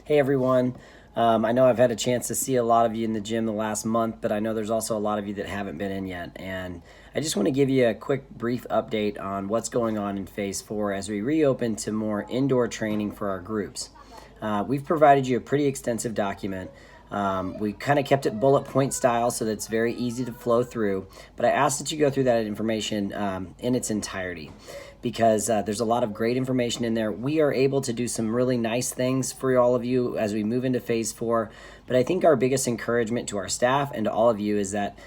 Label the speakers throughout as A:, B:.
A: Hey everyone. I know I've had a chance to see a lot of you in the gym the last month, but I know there's also a lot of you that haven't been in yet. And I just want to give you a quick, brief update on what's going on in Phase 4 as we reopen to more indoor training for our groups. We've provided you a pretty extensive document. We kind of kept it bullet point style so that it's very easy to flow through, but I asked that you go through that information in its entirety because there's a lot of great information in there. We are able to do some really nice things for all of you as we move into Phase 4, but I think our biggest encouragement to our staff and to all of you is that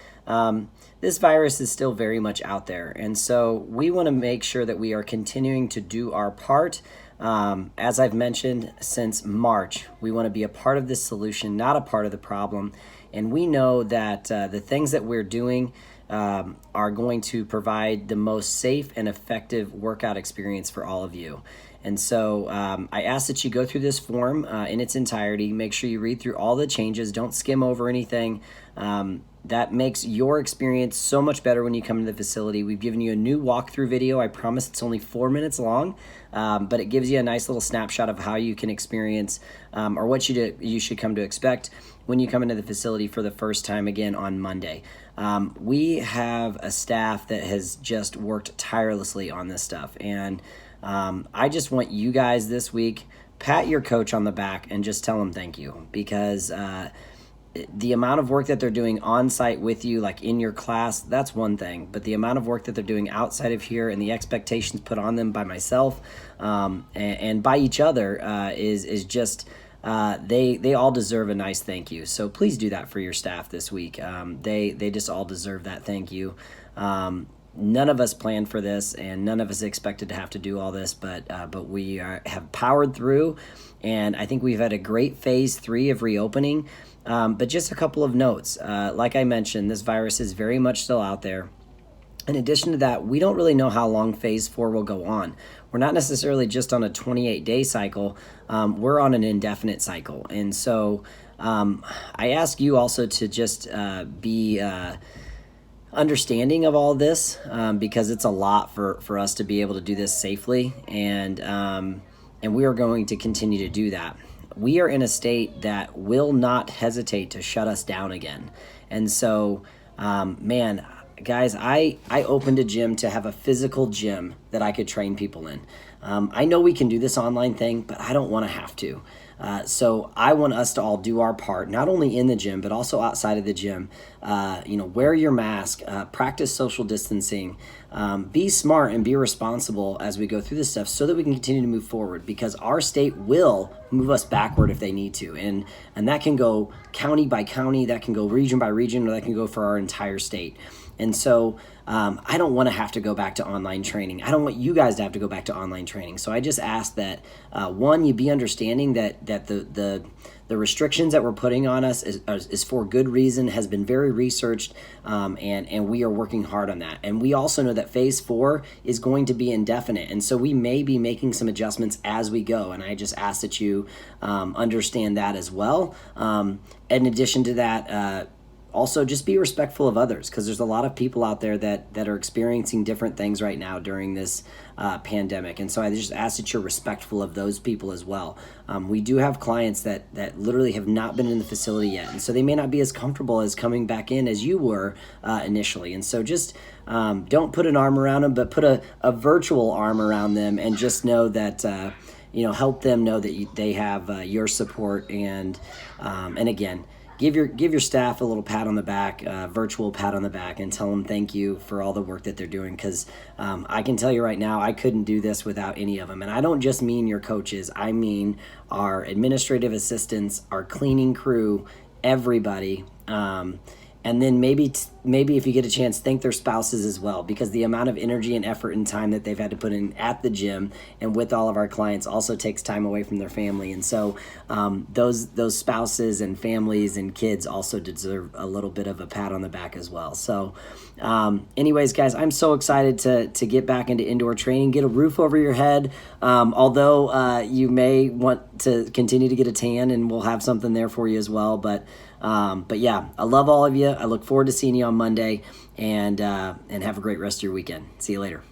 A: this virus is still very much out there, and so we want to make sure that we are continuing to do our part. As I've mentioned since March, we want to be a part of this solution, not a part of the problem. And we know that the things that we're doing are going to provide the most safe and effective workout experience for all of you. And so I ask that you go through this form in its entirety. Make sure you read through all the changes. Don't skim over anything. That makes your experience so much better when you come to the facility. We've given you a new walkthrough video. I promise it's only 4 minutes long, but it gives you a nice little snapshot of how you can experience or what you should come to expect when you come into the facility for the first time again on Monday. We have a staff that has just worked tirelessly on this stuff, and I just want you guys this week, pat your coach on the back and just tell him thank you, because the amount of work that they're doing on site with you, like in your class, that's one thing. But the amount of work that they're doing outside of here and the expectations put on them by myself and by each other is just, they all deserve a nice thank you. So please do that for your staff this week. They just all deserve that thank you. None of us planned for this, and none of us expected to have to do all this, but we have powered through, and I think we've had a great Phase 3 of reopening. But just a couple of notes. Like I mentioned, this virus is very much still out there. In addition to that, we don't really know how long Phase 4 will go on. We're not necessarily just on a 28-day cycle. We're on an indefinite cycle. And so I ask you also to just be understanding of all this because it's a lot for us to be able to do this safely. And we are going to continue to do that. We are in a state that will not hesitate to shut us down again. And so, man, guys, I opened a gym to have a physical gym that I could train people in. I know we can do this online thing, but I don't want to have to. So I want us to all do our part, not only in the gym, but also outside of the gym. Wear your mask, practice social distancing, be smart and be responsible as we go through this stuff so that we can continue to move forward, because our state will move us backward if they need to. And that can go county by county, that can go region by region, or that can go for our entire state. And so I don't want to have to go back to online training. I don't want you guys to have to go back to online training. So I just ask that, one, you be understanding that the restrictions that we're putting on us is for good reason, has been very researched, and we are working hard on that. And we also know that Phase 4 is going to be indefinite, and so we may be making some adjustments as we go. And I just ask that you understand that as well. In addition to that, also, just be respectful of others, because there's a lot of people out there that are experiencing different things right now during this pandemic. And so I just ask that you're respectful of those people as well. We do have clients that literally have not been in the facility yet, and so they may not be as comfortable as coming back in as you were initially. And so just don't put an arm around them, but put a virtual arm around them, and just know that help them know that they have your support. And again, give your staff a little pat on the back, virtual pat on the back, and tell them thank you for all the work that they're doing, because I can tell you right now, I couldn't do this without any of them. And I don't just mean your coaches, I mean our administrative assistants, our cleaning crew, everybody. And then maybe if you get a chance, thank their spouses as well, because the amount of energy and effort and time that they've had to put in at the gym and with all of our clients also takes time away from their family. And so those spouses and families and kids also deserve a little bit of a pat on the back as well. So anyways, guys, I'm so excited to get back into indoor training, get a roof over your head. Although you may want to continue to get a tan, and we'll have something there for you as well. But yeah, I love all of you. I look forward to seeing you on Monday, and have a great rest of your weekend. See you later.